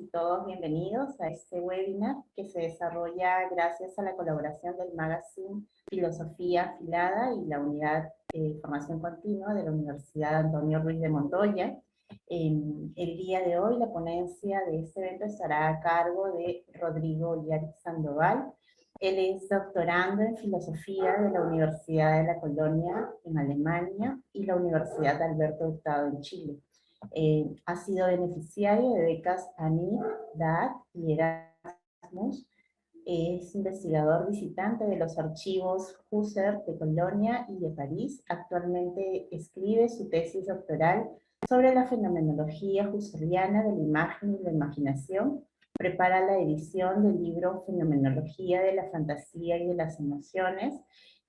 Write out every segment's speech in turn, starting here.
y todos bienvenidos a este webinar que se desarrolla gracias a la colaboración del magazine Filosofía Afilada y la Unidad de Formación Continua de la Universidad Antonio Ruiz de Montoya. El día de hoy la ponencia de este evento estará a cargo de Rodrigo Yarich Sandoval. Él es doctorando en Filosofía de la Universidad de la Colonia en Alemania y la Universidad de Alberto Hurtado en Chile. Ha sido beneficiario de becas ANID, DAAD y Erasmus. Es investigador visitante de los archivos Husserl de Colonia y de París. Actualmente escribe su tesis doctoral sobre la fenomenología husserliana de la imagen y la imaginación. Prepara la edición del libro Fenomenología de la Fantasía y de las Emociones.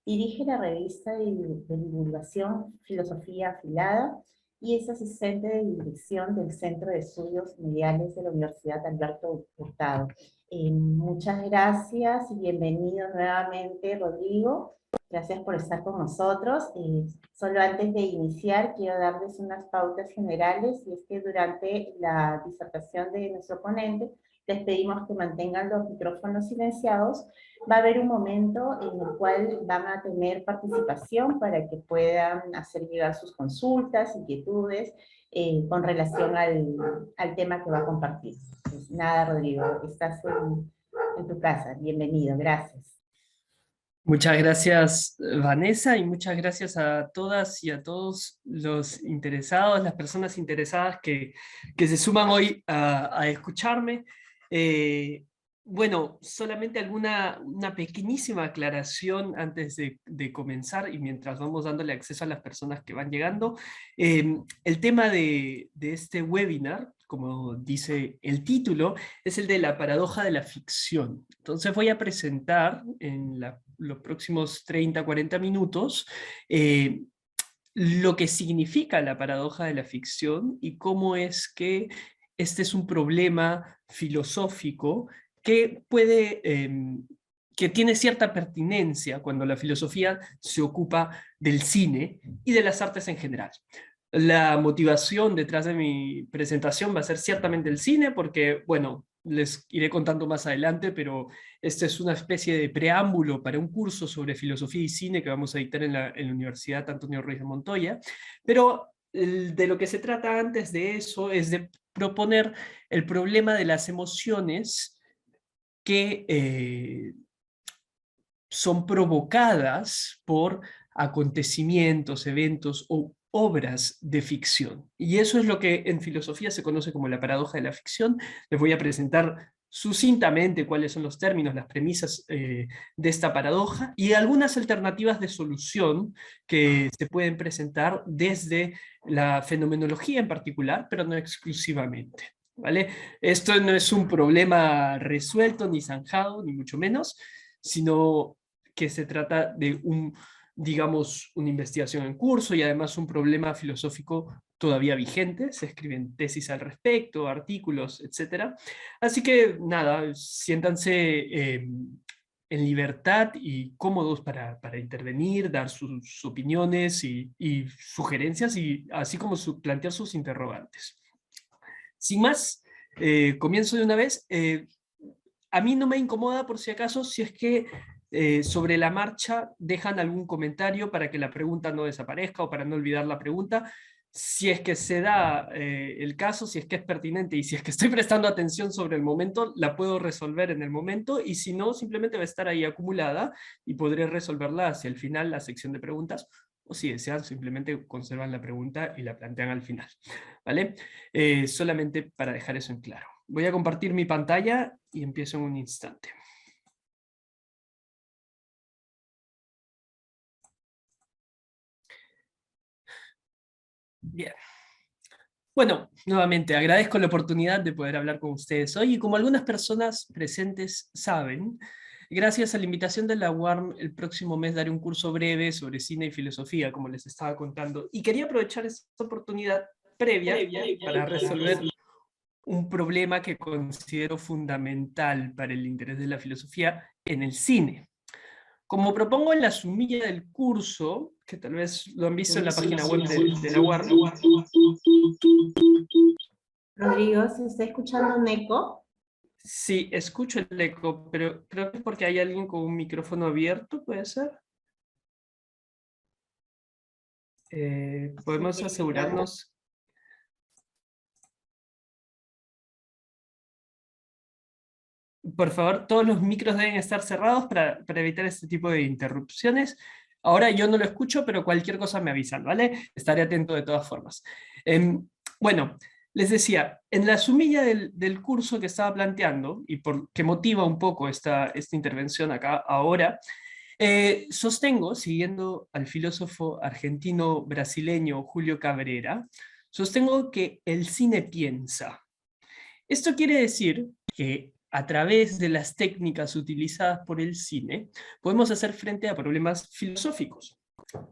Dirige la revista de divulgación Filosofía Afilada y es asistente de dirección del Centro de Estudios Mediales de la Universidad Alberto Hurtado. Muchas gracias y bienvenido nuevamente, Rodrigo. Gracias por estar con nosotros. Solo antes de iniciar, quiero darles unas pautas generales, y es que durante la disertación de nuestro ponente, les pedimos que mantengan los micrófonos silenciados. Va a haber un momento en el cual van a tener participación para que puedan hacer llegar sus consultas, inquietudes, con relación al tema que va a compartir. Pues nada, Rodrigo, estás en tu casa. Bienvenido, gracias. Muchas gracias, Vanessa, y muchas gracias a todas y a todos los interesados, las personas interesadas que se suman hoy a escucharme. Bueno, solamente una pequeñísima aclaración antes de comenzar y mientras vamos dándole acceso a las personas que van llegando. El tema de este webinar, como dice el título, es el de la paradoja de la ficción. Entonces voy a presentar en los próximos 30-40 minutos lo que significa la paradoja de la ficción y cómo es que este es un problema filosófico que que tiene cierta pertinencia cuando la filosofía se ocupa del cine y de las artes en general. La motivación detrás de mi presentación va a ser ciertamente el cine, porque, bueno, les iré contando más adelante, pero esta es una especie de preámbulo para un curso sobre filosofía y cine que vamos a dictar en la Universidad Antonio Ruiz de Montoya, pero de lo que se trata antes de eso es de proponer el problema de las emociones que son provocadas por acontecimientos, eventos o obras de ficción. Y eso es lo que en filosofía se conoce como la paradoja de la ficción. Les voy a presentar sucintamente cuáles son los términos, las premisas de esta paradoja y algunas alternativas de solución que se pueden presentar desde la fenomenología en particular, pero no exclusivamente. ¿Vale? Esto no es un problema resuelto ni zanjado, ni mucho menos, sino que se trata de digamos, una investigación en curso y además un problema filosófico todavía vigente. Se escriben tesis al respecto, artículos, etc. Así que nada, siéntanse en libertad y cómodos para intervenir, dar sus opiniones y sugerencias, y así como plantear sus interrogantes. Sin más, comienzo de una vez. A mí no me incomoda, por si acaso, si es que sobre la marcha dejan algún comentario para que la pregunta no desaparezca o para no olvidar la pregunta. Si es que se da el caso, si es que es pertinente y si es que estoy prestando atención sobre el momento, la puedo resolver en el momento, y si no, simplemente va a estar ahí acumulada y podré resolverla hacia el final, la sección de preguntas, o si desean, simplemente conservan la pregunta y la plantean al final. ¿Vale? Solamente para dejar eso en claro. Voy a compartir mi pantalla y empiezo en un instante. Bien. Bueno, nuevamente agradezco la oportunidad de poder hablar con ustedes hoy, y como algunas personas presentes saben, gracias a la invitación de la UARM, el próximo mes daré un curso breve sobre cine y filosofía, como les estaba contando, y quería aprovechar esta oportunidad previa para resolver un problema que considero fundamental para el interés de la filosofía en el cine. Como propongo en la sumilla del curso, que tal vez lo han visto en la página web de la UARM, Rodrigo, ¿se está escuchando un eco? Sí, escucho el eco, pero creo que es porque hay alguien con un micrófono abierto, ¿puede ser? Sí, Podemos asegurarnos. Por favor, todos los micros deben estar cerrados para evitar este tipo de interrupciones. Ahora yo no lo escucho, pero cualquier cosa me avisan, ¿vale? Estaré atento de todas formas. Bueno, les decía, en la sumilla del curso que estaba planteando, y que motiva un poco esta intervención acá ahora, sostengo, siguiendo al filósofo argentino-brasileño Julio Cabrera, sostengo que el cine piensa. Esto quiere decir que a través de las técnicas utilizadas por el cine, podemos hacer frente a problemas filosóficos.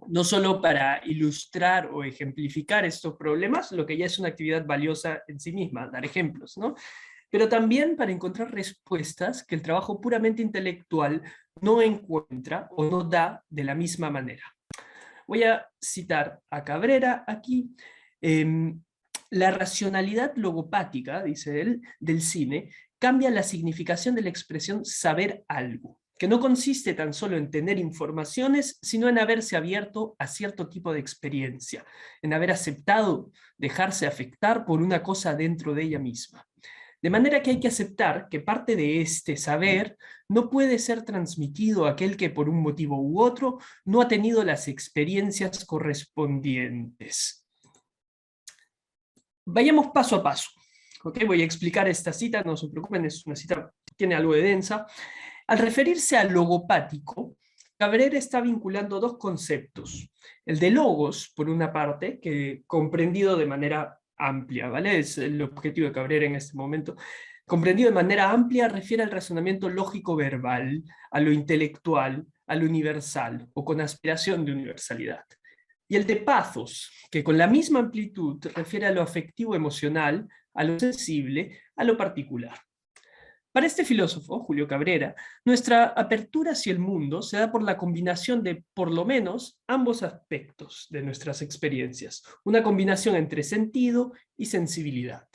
No solo para ilustrar o ejemplificar estos problemas, lo que ya es una actividad valiosa en sí misma, dar ejemplos, ¿no? Pero también para encontrar respuestas que el trabajo puramente intelectual no encuentra o no da de la misma manera. Voy a citar a Cabrera aquí. Eh, la racionalidad logopática, dice él, del cine, cambia la significación de la expresión saber algo, que no consiste tan solo en tener informaciones, sino en haberse abierto a cierto tipo de experiencia, en haber aceptado dejarse afectar por una cosa dentro de ella misma. De manera que hay que aceptar que parte de este saber no puede ser transmitido a aquel que por un motivo u otro no ha tenido las experiencias correspondientes. Vayamos paso a paso. ¿Okay? Voy a explicar esta cita, no se preocupen, es una cita que tiene algo de densa. Al referirse al logopático, Cabrera está vinculando dos conceptos. El de logos, por una parte, que comprendido de manera amplia, ¿vale? Es el objetivo de Cabrera en este momento. Comprendido de manera amplia refiere al razonamiento lógico verbal, a lo intelectual, a lo universal, o con aspiración de universalidad. Y el de pathos, que con la misma amplitud refiere a lo afectivo emocional, a lo sensible, a lo particular. Para este filósofo, Julio Cabrera, nuestra apertura hacia el mundo se da por la combinación de, por lo menos, ambos aspectos de nuestras experiencias, una combinación entre sentido y sensibilidad.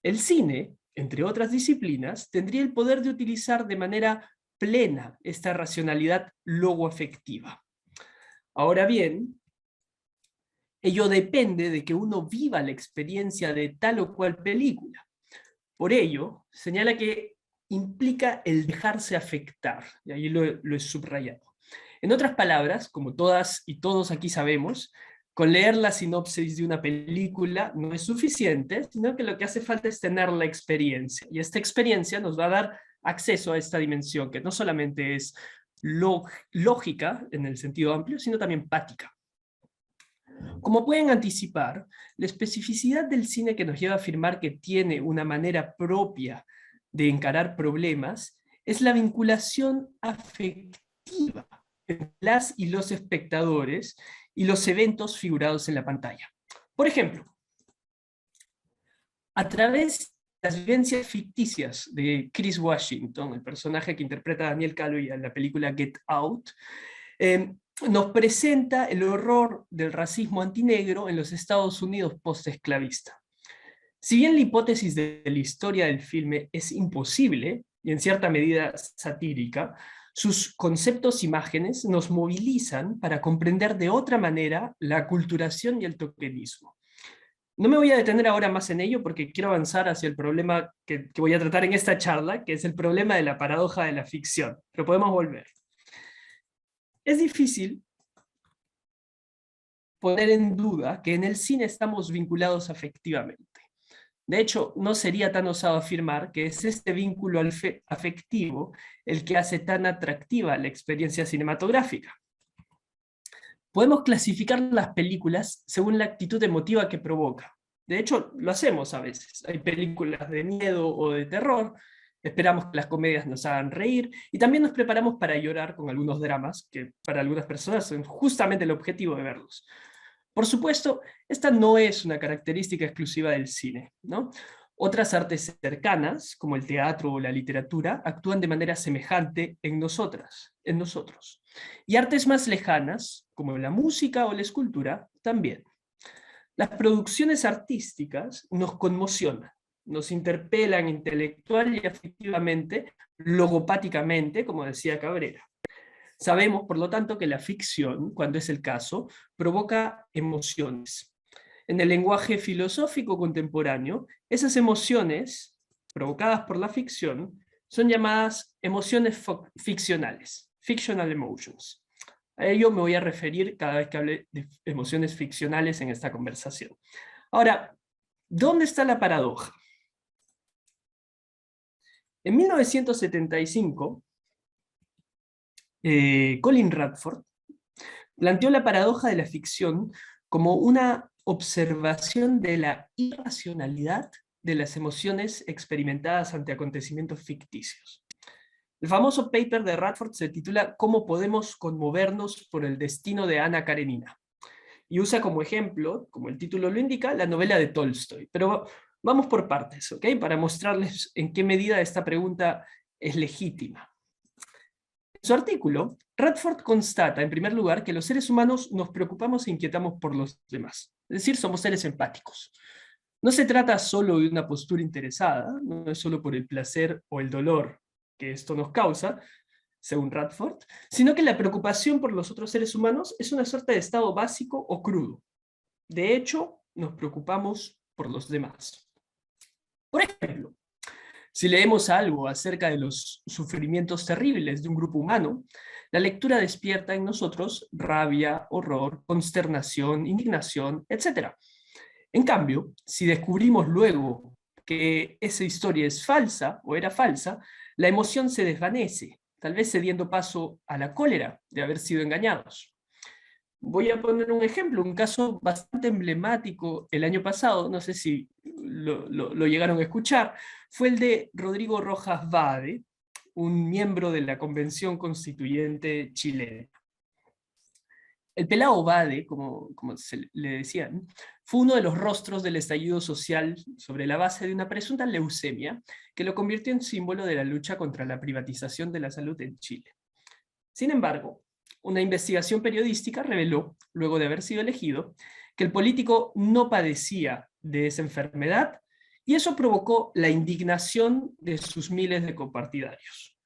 El cine, entre otras disciplinas, tendría el poder de utilizar de manera plena esta racionalidad logoafectiva. Ahora bien, ello depende de que uno viva la experiencia de tal o cual película. Por ello, señala que implica el dejarse afectar, y ahí lo he subrayado. En otras palabras, como todas y todos aquí sabemos, con leer la sinopsis de una película no es suficiente, sino que lo que hace falta es tener la experiencia, y esta experiencia nos va a dar acceso a esta dimensión, que no solamente es lógica en el sentido amplio, sino también empática. Como pueden anticipar, la especificidad del cine que nos lleva a afirmar que tiene una manera propia de encarar problemas es la vinculación afectiva entre las y los espectadores y los eventos figurados en la pantalla. Por ejemplo, a través de las vivencias ficticias de Chris Washington, el personaje que interpreta a Daniel Kaluuya en la película Get Out, nos presenta el horror del racismo antinegro en los Estados Unidos post-esclavista. Si bien la hipótesis de la historia del filme es imposible, y en cierta medida satírica, sus conceptos imágenes nos movilizan para comprender de otra manera la aculturación y el tokenismo. No me voy a detener ahora más en ello porque quiero avanzar hacia el problema que voy a tratar en esta charla, que es el problema de la paradoja de la ficción, pero podemos volver. Es difícil poner en duda que en el cine estamos vinculados afectivamente. De hecho, no sería tan osado afirmar que es este vínculo afectivo el que hace tan atractiva la experiencia cinematográfica. Podemos clasificar las películas según la actitud emotiva que provoca. De hecho, lo hacemos a veces. Hay películas de miedo o de terror, esperamos que las comedias nos hagan reír, y también nos preparamos para llorar con algunos dramas, que para algunas personas son justamente el objetivo de verlos. Por supuesto, esta no es una característica exclusiva del cine, ¿no? Otras artes cercanas, como el teatro o la literatura, actúan de manera semejante en nosotros. Y artes más lejanas, como la música o la escultura, también. Las producciones artísticas nos conmocionan, nos interpelan intelectual y afectivamente, logopáticamente, como decía Cabrera. Sabemos, por lo tanto, que la ficción, cuando es el caso, provoca emociones. En el lenguaje filosófico contemporáneo, esas emociones provocadas por la ficción son llamadas emociones ficcionales, fictional emotions. A ello me voy a referir cada vez que hable de emociones ficcionales en esta conversación. Ahora, ¿dónde está la paradoja? En 1975, Colin Radford planteó la paradoja de la ficción como una observación de la irracionalidad de las emociones experimentadas ante acontecimientos ficticios. El famoso paper de Radford se titula ¿Cómo podemos conmovernos por el destino de Ana Karenina? Y usa como ejemplo, como el título lo indica, la novela de Tolstoy. Pero vamos por partes, ¿ok? Para mostrarles en qué medida esta pregunta es legítima. En su artículo, Radford constata, en primer lugar, que los seres humanos nos preocupamos e inquietamos por los demás. Es decir, somos seres empáticos. No se trata solo de una postura interesada, no es solo por el placer o el dolor que esto nos causa, según Radford, sino que la preocupación por los otros seres humanos es una suerte de estado básico o crudo. De hecho, nos preocupamos por los demás. Por ejemplo, si leemos algo acerca de los sufrimientos terribles de un grupo humano, la lectura despierta en nosotros rabia, horror, consternación, indignación, etc. En cambio, si descubrimos luego que esa historia es falsa o era falsa, la emoción se desvanece, tal vez cediendo paso a la cólera de haber sido engañados. Voy a poner un ejemplo, un caso bastante emblemático el año pasado, no sé si lo llegaron a escuchar, fue el de Rodrigo Rojas Vade, un miembro de la Convención Constituyente chilena. El pelao Vade, como se le decían, fue uno de los rostros del estallido social sobre la base de una presunta leucemia que lo convirtió en símbolo de la lucha contra la privatización de la salud en Chile. Sin embargo, una investigación periodística reveló, luego de haber sido elegido, que el político no padecía de esa enfermedad y eso provocó la indignación de sus miles de copartidarios.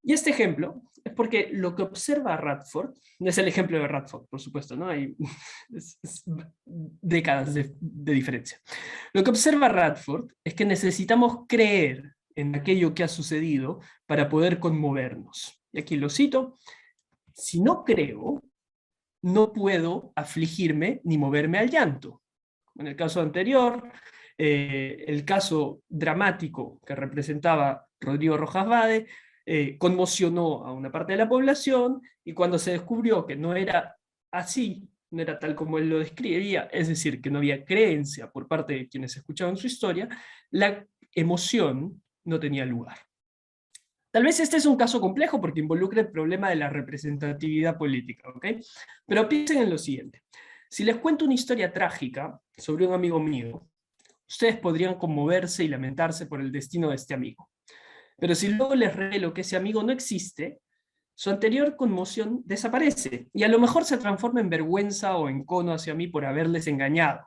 Y este ejemplo es porque lo que observa Radford, no es el ejemplo de Radford, por supuesto, ¿no? Hay es décadas de diferencia. Lo que observa Radford es que necesitamos creer en aquello que ha sucedido para poder conmovernos. Y aquí lo cito: si no creo, no puedo afligirme ni moverme al llanto. En el caso anterior, el caso dramático que representaba Rodrigo Rojas Vade conmocionó a una parte de la población, y cuando se descubrió que no era así, no era tal como él lo describía, es decir, que no había creencia por parte de quienes escuchaban su historia, la emoción no tenía lugar. Tal vez este es un caso complejo porque involucra el problema de la representatividad política, ¿ok? Pero piensen en lo siguiente. Si les cuento una historia trágica sobre un amigo mío, ustedes podrían conmoverse y lamentarse por el destino de este amigo. Pero si luego les revelo que ese amigo no existe, su anterior conmoción desaparece y a lo mejor se transforma en vergüenza o encono hacia mí por haberles engañado.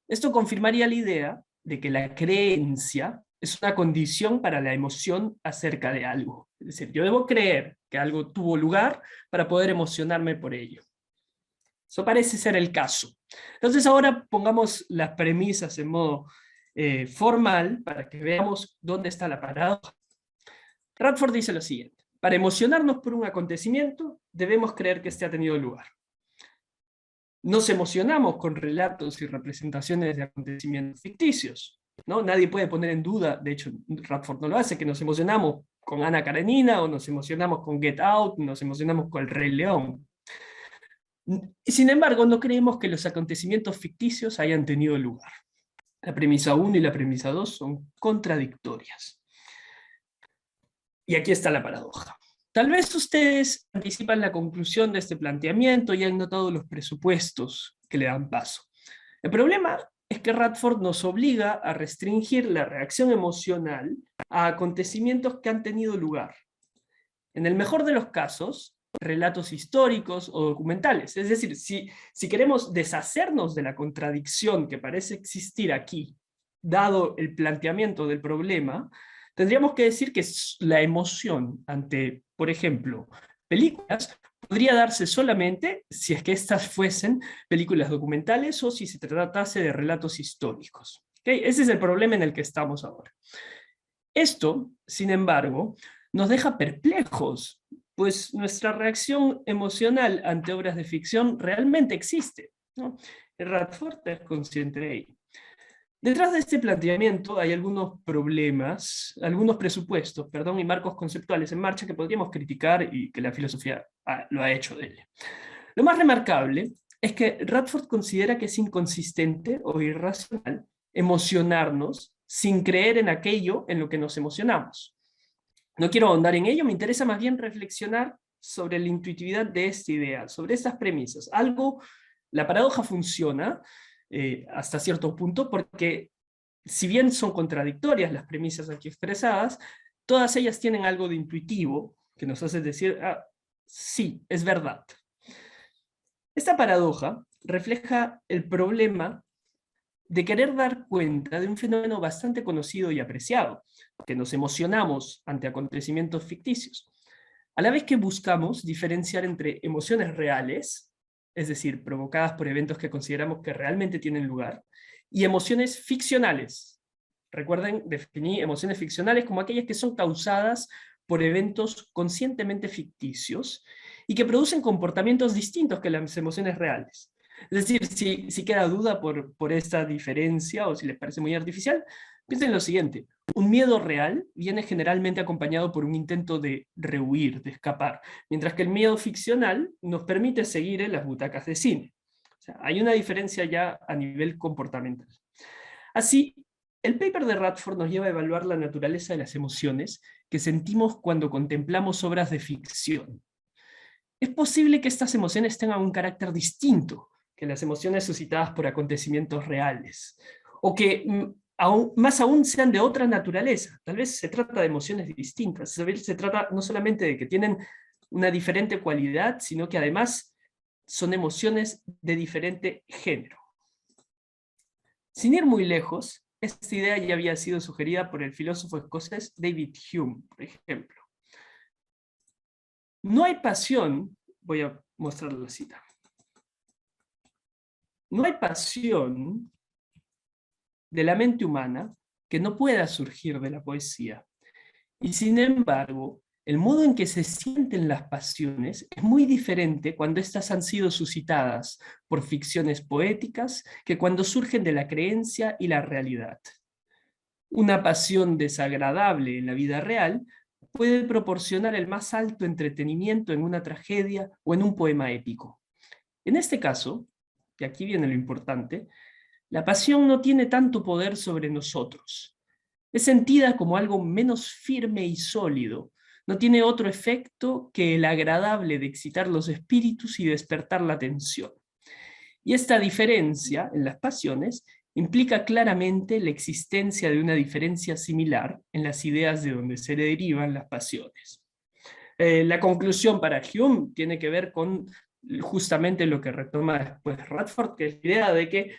Esto confirmaría la idea de que la creencia es una condición para la emoción acerca de algo. Es decir, yo debo creer que algo tuvo lugar para poder emocionarme por ello. Eso parece ser el caso. Entonces ahora pongamos las premisas en modo formal para que veamos dónde está la paradoja. Radford dice lo siguiente: para emocionarnos por un acontecimiento, debemos creer que este ha tenido lugar. Nos emocionamos con relatos y representaciones de acontecimientos ficticios, ¿no? Nadie puede poner en duda, de hecho Radford no lo hace, que nos emocionamos con Ana Karenina, o nos emocionamos con Get Out, nos emocionamos con El Rey León. Sin embargo, no creemos que los acontecimientos ficticios hayan tenido lugar. La premisa 1 y la premisa 2 son contradictorias. Y aquí está la paradoja. Tal vez ustedes anticipan la conclusión de este planteamiento y han notado los presupuestos que le dan paso. El problema es que Radford nos obliga a restringir la reacción emocional a acontecimientos que han tenido lugar. En el mejor de los casos, relatos históricos o documentales. Es decir, si queremos deshacernos de la contradicción que parece existir aquí, dado el planteamiento del problema, tendríamos que decir que la emoción ante, por ejemplo, películas, podría darse solamente si es que estas fuesen películas documentales o si se tratase de relatos históricos. ¿Okay? Ese es el problema en el que estamos ahora. Esto, sin embargo, nos deja perplejos, pues nuestra reacción emocional ante obras de ficción realmente existe, ¿no? Radford es consciente de ello. Detrás de este planteamiento hay algunos problemas, algunos presupuestos, perdón, y marcos conceptuales en marcha que podríamos criticar y que la filosofía lo ha hecho de ella. Lo más remarcable es que Radford considera que es inconsistente o irracional emocionarnos sin creer en aquello en lo que nos emocionamos. No quiero ahondar en ello, me interesa más bien reflexionar sobre la intuitividad de esta idea, sobre estas premisas. La paradoja funciona hasta cierto punto porque si bien son contradictorias las premisas aquí expresadas, todas ellas tienen algo de intuitivo que nos hace decir, sí, es verdad. Esta paradoja refleja el problema de querer dar cuenta de un fenómeno bastante conocido y apreciado, que nos emocionamos ante acontecimientos ficticios, a la vez que buscamos diferenciar entre emociones reales, es decir, provocadas por eventos que consideramos que realmente tienen lugar, y emociones ficcionales. Recuerden, definí emociones ficcionales como aquellas que son causadas por eventos conscientemente ficticios y que producen comportamientos distintos que las emociones reales. Es decir, si queda duda por esta diferencia o si les parece muy artificial, piensen en lo siguiente. Un miedo real viene generalmente acompañado por un intento de rehuir, de escapar, mientras que el miedo ficcional nos permite seguir en las butacas de cine. O sea, hay una diferencia ya a nivel comportamental. Así, el paper de Radford nos lleva a evaluar la naturaleza de las emociones que sentimos cuando contemplamos obras de ficción. Es posible que estas emociones tengan un carácter distinto que las emociones suscitadas por acontecimientos reales, o que más aún sean de otra naturaleza. Tal vez se trata de emociones distintas, se trata no solamente de que tienen una diferente cualidad, sino que además son emociones de diferente género. Sin ir muy lejos, esta idea ya había sido sugerida por el filósofo escocés David Hume, por ejemplo. No hay pasión, voy a mostrarle la cita. No hay pasión de la mente humana que no pueda surgir de la poesía. Y sin embargo, el modo en que se sienten las pasiones es muy diferente cuando éstas han sido suscitadas por ficciones poéticas que cuando surgen de la creencia y la realidad. Una pasión desagradable en la vida real puede proporcionar el más alto entretenimiento en una tragedia o en un poema épico. En este caso, y aquí viene lo importante, la pasión no tiene tanto poder sobre nosotros. Es sentida como algo menos firme y sólido. No tiene otro efecto que el agradable de excitar los espíritus y despertar la atención. Y esta diferencia en las pasiones implica claramente la existencia de una diferencia similar en las ideas de donde se derivan las pasiones. La conclusión para Hume tiene que ver con justamente lo que retoma después Radford, que es la idea de que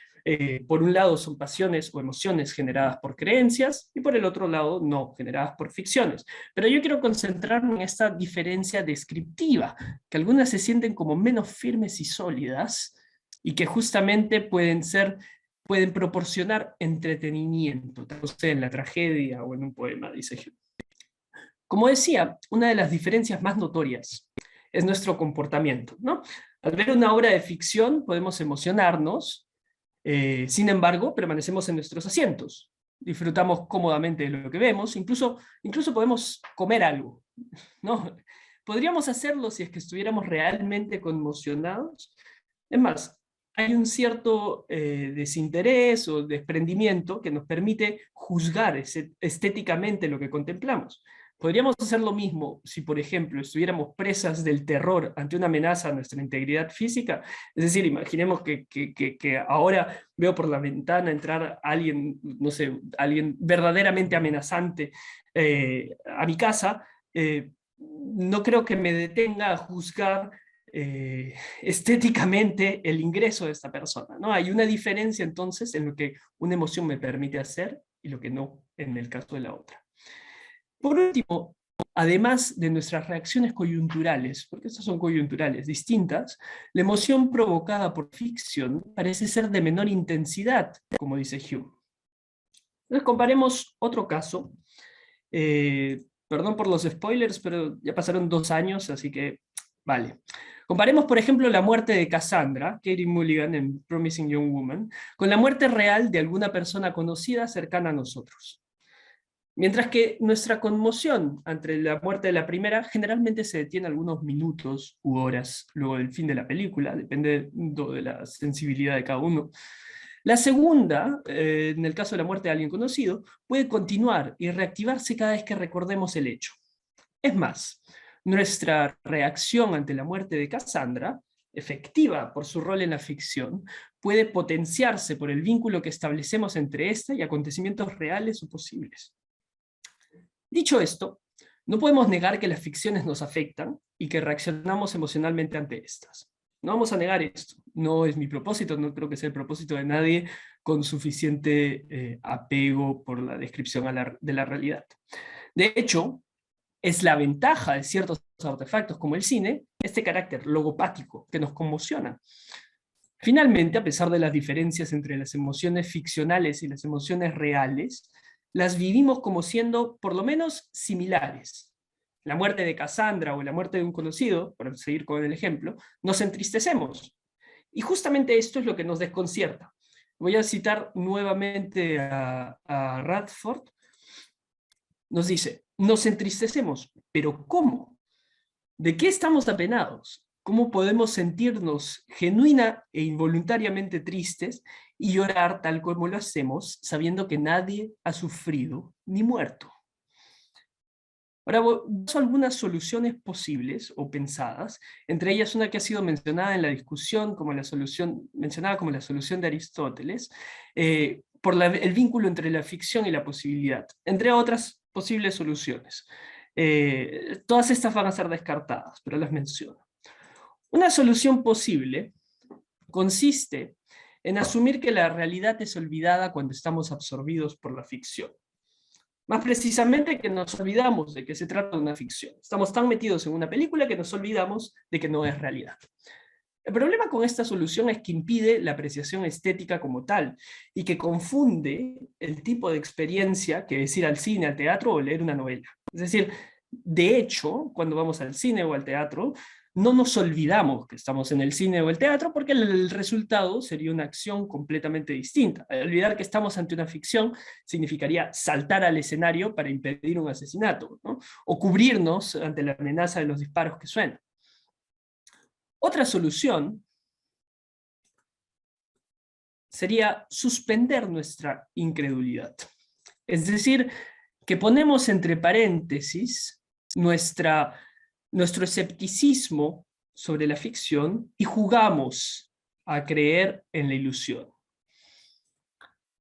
por un lado son pasiones o emociones generadas por creencias y por el otro lado no, generadas por ficciones. Pero yo quiero concentrarme en esta diferencia descriptiva, que algunas se sienten como menos firmes y sólidas y que justamente pueden proporcionar entretenimiento, tanto sea en la tragedia o en un poema, dice Hume. Como decía, una de las diferencias más notorias es nuestro comportamiento, ¿no? Al ver una obra de ficción podemos emocionarnos, sin embargo, permanecemos en nuestros asientos, disfrutamos cómodamente de lo que vemos, incluso podemos comer algo, ¿no? Podríamos hacerlo si es que estuviéramos realmente conmocionados. Es más, hay un cierto desinterés o desprendimiento que nos permite juzgar estéticamente lo que contemplamos. Podríamos hacer lo mismo si, por ejemplo, estuviéramos presas del terror ante una amenaza a nuestra integridad física. Es decir, imaginemos que ahora veo por la ventana entrar alguien, no sé, alguien verdaderamente amenazante a mi casa. no creo que me detenga a juzgar estéticamente el ingreso de esta persona, ¿no? Hay una diferencia entonces en lo que una emoción me permite hacer y lo que no en el caso de la otra. Por último, además de nuestras reacciones coyunturales, porque estas son coyunturales distintas, la emoción provocada por ficción parece ser de menor intensidad, como dice Hume. Entonces comparemos otro caso. Perdón por los spoilers, pero ya pasaron 2 años, así que vale. Comparemos, por ejemplo, la muerte de Cassandra, Katie Mulligan en Promising Young Woman, con la muerte real de alguna persona conocida cercana a nosotros. Mientras que nuestra conmoción ante la muerte de la primera generalmente se detiene algunos minutos u horas luego del fin de la película, depende de la sensibilidad de cada uno. La segunda, en el caso de la muerte de alguien conocido, puede continuar y reactivarse cada vez que recordemos el hecho. Es más, nuestra reacción ante la muerte de Cassandra, efectiva por su rol en la ficción, puede potenciarse por el vínculo que establecemos entre esta y acontecimientos reales o posibles. Dicho esto, no podemos negar que las ficciones nos afectan y que reaccionamos emocionalmente ante estas. No vamos a negar esto. No es mi propósito, no creo que sea el propósito de nadie con suficiente apego por la descripción de la realidad. De hecho, es la ventaja de ciertos artefactos como el cine, este carácter logopático que nos conmociona. Finalmente, a pesar de las diferencias entre las emociones ficcionales y las emociones reales, las vivimos como siendo por lo menos similares. La muerte de Cassandra o la muerte de un conocido, para seguir con el ejemplo, nos entristecemos. Y justamente esto es lo que nos desconcierta. Voy a citar nuevamente a Radford. Nos dice, nos entristecemos, pero ¿cómo? ¿De qué estamos apenados? ¿Cómo podemos sentirnos genuina e involuntariamente tristes y llorar tal como lo hacemos, sabiendo que nadie ha sufrido ni muerto? Ahora, vamos a algunas soluciones posibles o pensadas, entre ellas una que ha sido mencionada en la discusión como mencionada como la solución de Aristóteles, por el vínculo entre la ficción y la posibilidad, entre otras posibles soluciones. Todas estas van a ser descartadas, pero las menciono. Una solución posible consiste en asumir que la realidad es olvidada cuando estamos absorbidos por la ficción. Más precisamente que nos olvidamos de que se trata de una ficción. Estamos tan metidos en una película que nos olvidamos de que no es realidad. El problema con esta solución es que impide la apreciación estética como tal, y que confunde el tipo de experiencia que es ir al cine, al teatro o leer una novela. Es decir, de hecho, cuando vamos al cine o al teatro, no nos olvidamos que estamos en el cine o el teatro porque el resultado sería una acción completamente distinta. Olvidar que estamos ante una ficción significaría saltar al escenario para impedir un asesinato, ¿no? O cubrirnos ante la amenaza de los disparos que suenan. Otra solución sería suspender nuestra incredulidad. Es decir, que ponemos entre paréntesis nuestro escepticismo sobre la ficción y jugamos a creer en la ilusión.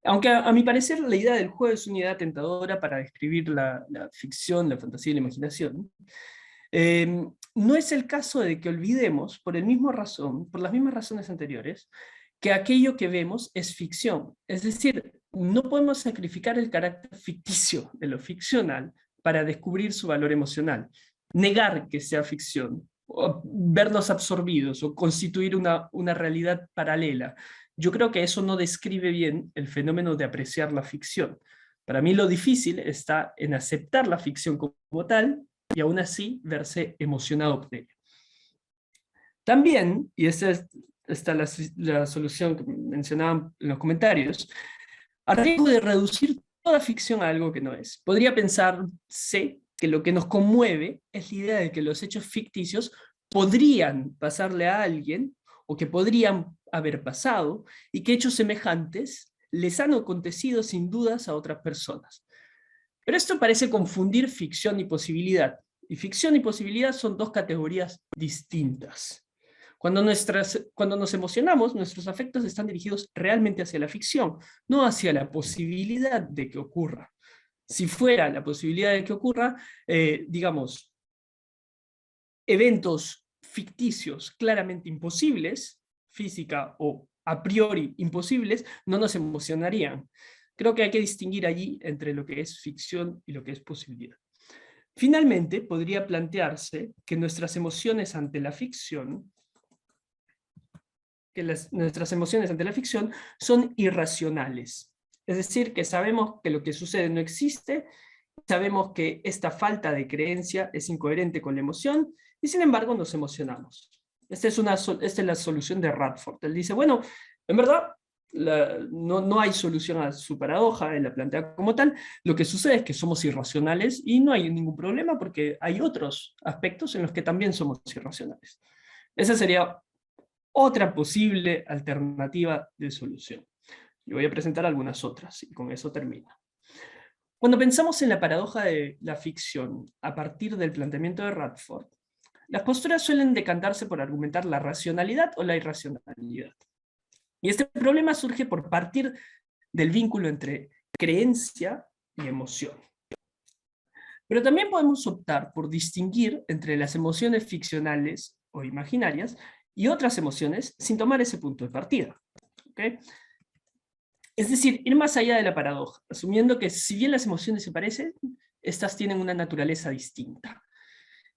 Aunque a mi parecer la idea del juego es una idea tentadora para describir la ficción, la fantasía y la imaginación, no es el caso de que olvidemos, por las mismas razones anteriores, que aquello que vemos es ficción. Es decir, no podemos sacrificar el carácter ficticio de lo ficcional para descubrir su valor emocional. Negar que sea ficción, o vernos absorbidos, o constituir una realidad paralela. Yo creo que eso no describe bien el fenómeno de apreciar la ficción. Para mí lo difícil está en aceptar la ficción como tal, y aún así verse emocionado por ella. También, y esta es la solución que mencionaban en los comentarios, a riesgo de reducir toda ficción a algo que no es. Podría pensarse que lo que nos conmueve es la idea de que los hechos ficticios podrían pasarle a alguien, o que podrían haber pasado, y que hechos semejantes les han acontecido sin dudas a otras personas. Pero esto parece confundir ficción y posibilidad. Y ficción y posibilidad son dos categorías distintas. Cuando nos emocionamos, nuestros afectos están dirigidos realmente hacia la ficción, no hacia la posibilidad de que ocurra. Si fuera la posibilidad de que ocurra, digamos, eventos ficticios claramente imposibles, física o a priori imposibles, no nos emocionarían. Creo que hay que distinguir allí entre lo que es ficción y lo que es posibilidad. Finalmente, podría plantearse que nuestras emociones ante la ficción, nuestras emociones ante la ficción son irracionales. Es decir, que sabemos que lo que sucede no existe, sabemos que esta falta de creencia es incoherente con la emoción, y sin embargo nos emocionamos. Esta es la solución de Radford. Él dice, bueno, en verdad, no hay solución a su paradoja, él la plantea como tal, lo que sucede es que somos irracionales y no hay ningún problema porque hay otros aspectos en los que también somos irracionales. Esa sería otra posible alternativa de solución. Yo voy a presentar algunas otras y con eso termino. Cuando pensamos en la paradoja de la ficción a partir del planteamiento de Radford, las posturas suelen decantarse por argumentar la racionalidad o la irracionalidad. Y este problema surge por partir del vínculo entre creencia y emoción. Pero también podemos optar por distinguir entre las emociones ficcionales o imaginarias y otras emociones sin tomar ese punto de partida. ¿Okay? Es decir, ir más allá de la paradoja, asumiendo que si bien las emociones se parecen, estas tienen una naturaleza distinta.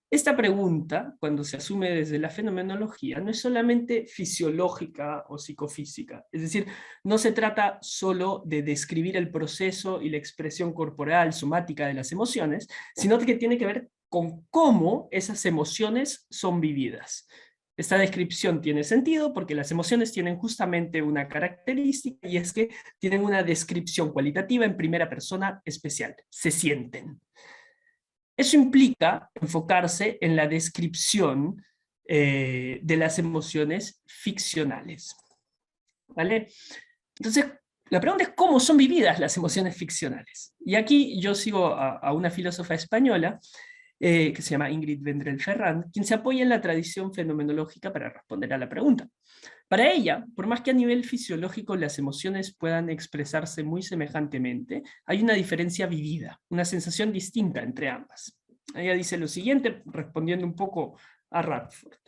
Esta pregunta, cuando se asume desde la fenomenología, no es solamente fisiológica o psicofísica, es decir, no se trata solo de describir el proceso y la expresión corporal, somática de las emociones, sino que tiene que ver con cómo esas emociones son vividas. Esta descripción tiene sentido porque las emociones tienen justamente una característica y es que tienen una descripción cualitativa en primera persona especial, se sienten. Eso implica enfocarse en la descripción de las emociones ficcionales. ¿Vale? Entonces, la pregunta es cómo son vividas las emociones ficcionales. Y aquí yo sigo a una filósofa española que se llama Ingrid Vendrell Ferrand, quien se apoya en la tradición fenomenológica para responder a la pregunta. Para ella, por más que a nivel fisiológico las emociones puedan expresarse muy semejantemente, hay una diferencia vivida, una sensación distinta entre ambas. Ella dice lo siguiente, respondiendo un poco a Radford.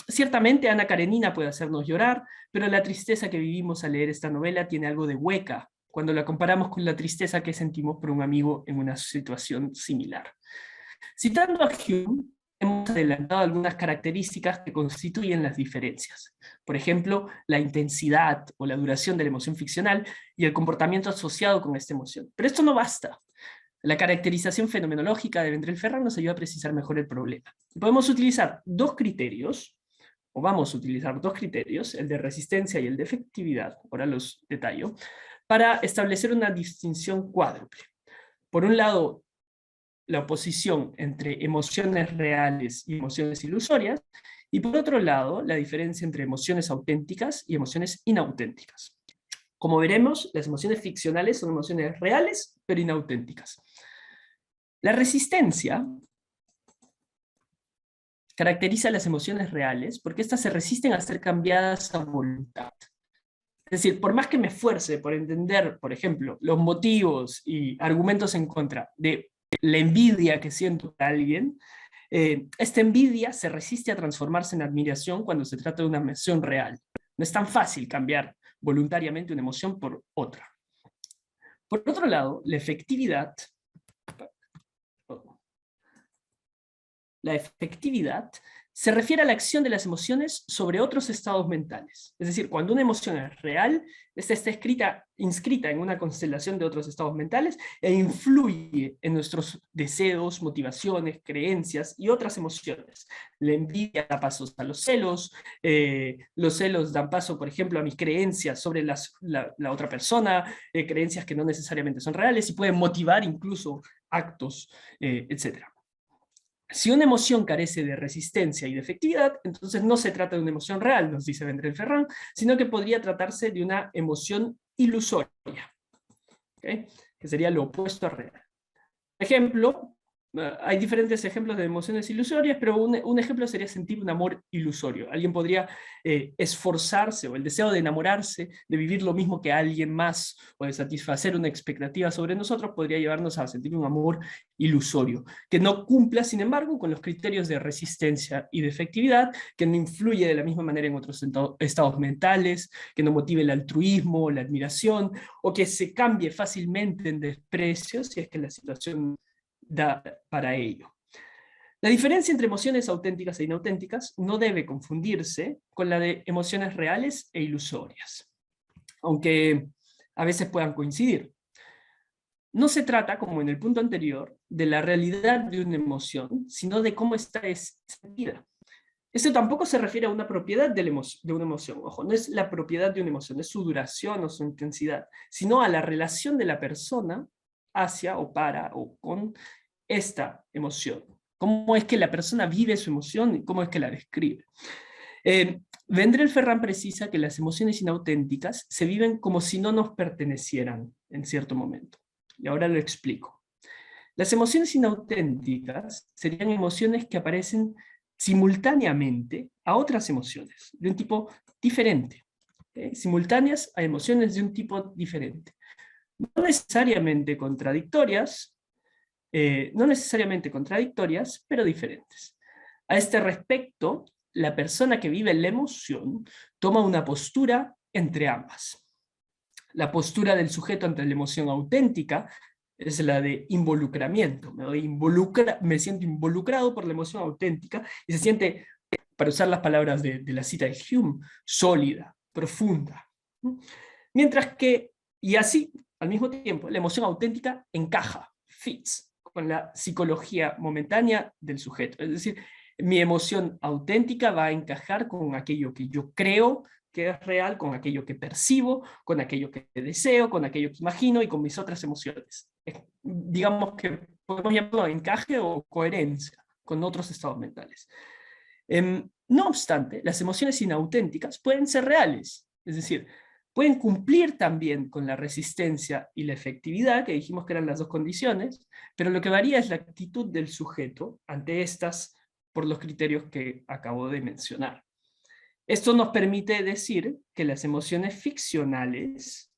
Ciertamente Ana Karenina puede hacernos llorar, pero la tristeza que vivimos al leer esta novela tiene algo de hueca cuando la comparamos con la tristeza que sentimos por un amigo en una situación similar. Citando a Hume, hemos adelantado algunas características que constituyen las diferencias. Por ejemplo, la intensidad o la duración de la emoción ficcional y el comportamiento asociado con esta emoción. Pero esto no basta. La caracterización fenomenológica de Vendrell-Ferrand nos ayuda a precisar mejor el problema. Podemos utilizar dos criterios, o vamos a utilizar dos criterios, el de resistencia y el de efectividad, ahora los detallo, para establecer una distinción cuádruple. Por un lado, la oposición entre emociones reales y emociones ilusorias, y por otro lado, la diferencia entre emociones auténticas y emociones inauténticas. Como veremos, las emociones ficcionales son emociones reales, pero inauténticas. La resistencia caracteriza las emociones reales porque éstas se resisten a ser cambiadas a voluntad. Es decir, por más que me esfuerce por entender, por ejemplo, los motivos y argumentos en contra de la envidia que siento por alguien, esta envidia se resiste a transformarse en admiración cuando se trata de una emoción real. No es tan fácil cambiar voluntariamente una emoción por otra. Por otro lado, la efectividad se refiere a la acción de las emociones sobre otros estados mentales. Es decir, cuando una emoción es real, esta está inscrita en una constelación de otros estados mentales e influye en nuestros deseos, motivaciones, creencias y otras emociones. La envidia da pasos a los celos dan paso, por ejemplo, a mis creencias sobre la otra persona, creencias que no necesariamente son reales y pueden motivar incluso actos, etc. Si una emoción carece de resistencia y de efectividad, entonces no se trata de una emoción real, nos dice Vendrell-Ferrand, sino que podría tratarse de una emoción ilusoria, ¿okay? Que sería lo opuesto a real. Ejemplo, Hay diferentes ejemplos de emociones ilusorias, pero un ejemplo sería sentir un amor ilusorio. Alguien podría esforzarse, o el deseo de enamorarse, de vivir lo mismo que alguien más, o de satisfacer una expectativa sobre nosotros, podría llevarnos a sentir un amor ilusorio, que no cumpla, sin embargo, con los criterios de resistencia y de efectividad, que no influye de la misma manera en otros estados mentales, que no motive el altruismo, la admiración, o que se cambie fácilmente en desprecio si es que la situación da para ello. La diferencia entre emociones auténticas e inauténticas no debe confundirse con la de emociones reales e ilusorias, aunque a veces puedan coincidir. No se trata, como en el punto anterior, de la realidad de una emoción, sino de cómo está sentida. Esto tampoco se refiere a una propiedad de una emoción, ojo, no es la propiedad de una emoción, es su duración o su intensidad, sino a la relación de la persona hacia o para o con esta emoción. Cómo es que la persona vive su emoción y cómo es que la describe. Vendrell Ferrán precisa que las emociones inauténticas se viven como si no nos pertenecieran en cierto momento. Y ahora lo explico. Las emociones inauténticas serían emociones que aparecen simultáneamente a otras emociones, de un tipo diferente. Simultáneas a emociones de un tipo diferente. No necesariamente contradictorias, pero diferentes. A este respecto, la persona que vive la emoción toma una postura entre ambas. La postura del sujeto ante la emoción auténtica es la de involucramiento. Me siento involucrado por la emoción auténtica y se siente, para usar las palabras de la cita de Hume, sólida, profunda. Mientras que, y así, al mismo tiempo, la emoción auténtica encaja, fits, con la psicología momentánea del sujeto. Es decir, mi emoción auténtica va a encajar con aquello que yo creo que es real, con aquello que percibo, con aquello que deseo, con aquello que imagino y con mis otras emociones. Digamos que podemos llamarlo encaje o coherencia con otros estados mentales. No obstante, las emociones inauténticas pueden ser reales, es decir, pueden cumplir también con la resistencia y la efectividad, que dijimos que eran las dos condiciones, pero lo que varía es la actitud del sujeto ante estas por los criterios que acabo de mencionar. Esto nos permite decir que las emociones ficcionales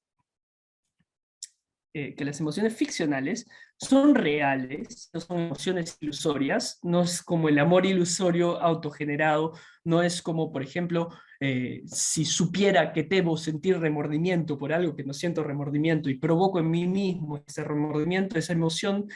son reales, no son emociones ilusorias, no es como el amor ilusorio autogenerado, no es como, por ejemplo, si supiera que debo sentir remordimiento por algo que no siento remordimiento y provoco en mí mismo ese remordimiento, esa emoción,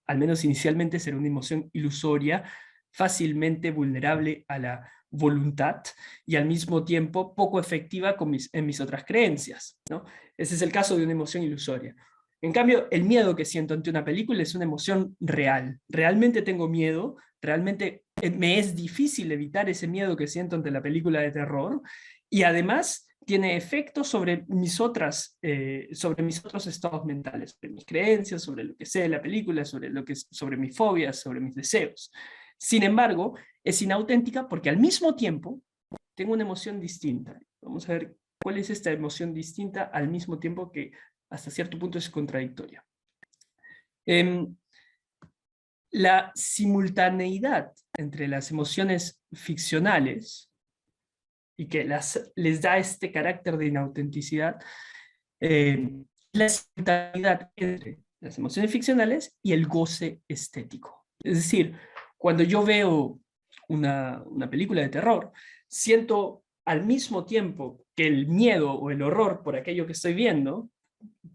al menos inicialmente será una emoción ilusoria, fácilmente vulnerable a la voluntad y al mismo tiempo poco efectiva en mis otras creencias, ¿no? Ese es el caso de una emoción ilusoria. En cambio, el miedo que siento ante una película es una emoción real. Realmente tengo miedo, realmente me es difícil evitar ese miedo que siento ante la película de terror, y además tiene efectos sobre mis otros estados mentales, sobre mis creencias, sobre lo que sé de la película, sobre mis fobias, sobre mis deseos. Sin embargo, es inauténtica porque al mismo tiempo tengo una emoción distinta. Vamos a ver cuál es esta emoción distinta al mismo tiempo que hasta cierto punto es contradictoria. La simultaneidad entre las emociones ficcionales y que les da este carácter de inautenticidad, la simultaneidad entre las emociones ficcionales y el goce estético. Es decir, cuando yo veo una película de terror, siento al mismo tiempo que el miedo o el horror por aquello que estoy viendo,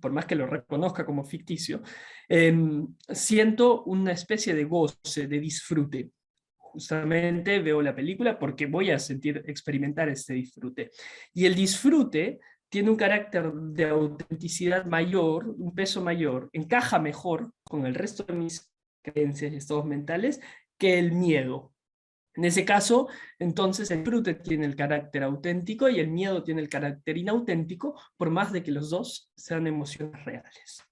por más que lo reconozca como ficticio, siento una especie de goce, de disfrute. Justamente veo la película porque voy a experimentar este disfrute. Y el disfrute tiene un carácter de autenticidad mayor, un peso mayor, encaja mejor con el resto de mis creencias y estados mentales que el miedo. En ese caso, entonces el disfrute tiene el carácter auténtico y el miedo tiene el carácter inauténtico, por más de que los dos sean emociones reales.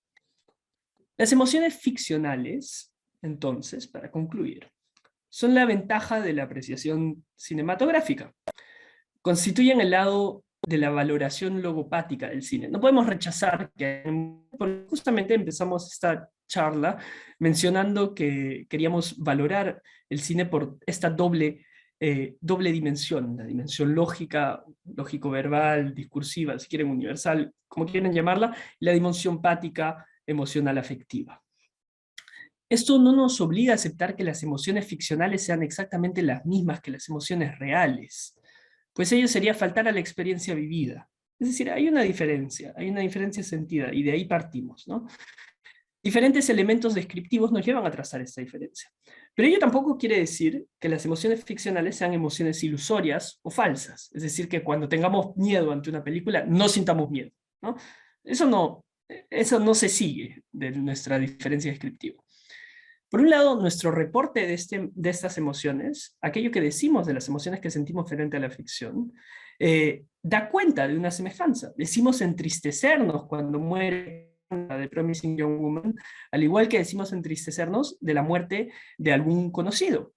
Las emociones ficcionales, entonces, para concluir, son la ventaja de la apreciación cinematográfica. Constituyen el lado de la valoración logopática del cine. No podemos rechazar que justamente empezamos esta charla mencionando que queríamos valorar el cine por esta doble dimensión, la dimensión lógica, lógico-verbal, discursiva, si quieren universal, como quieren llamarla, y la dimensión pática, emocional, afectiva. Esto no nos obliga a aceptar que las emociones ficcionales sean exactamente las mismas que las emociones reales, pues ello sería faltar a la experiencia vivida. Es decir, hay una diferencia sentida, y de ahí partimos, ¿no? Diferentes elementos descriptivos nos llevan a trazar esta diferencia. Pero ello tampoco quiere decir que las emociones ficcionales sean emociones ilusorias o falsas. Es decir, que cuando tengamos miedo ante una película, no sintamos miedo, ¿no? Eso no se sigue de nuestra diferencia descriptiva. Por un lado, nuestro reporte de estas emociones, aquello que decimos de las emociones que sentimos frente a la ficción, da cuenta de una semejanza. Decimos entristecernos cuando muere la de Promising Young Woman, al igual que decimos entristecernos de la muerte de algún conocido.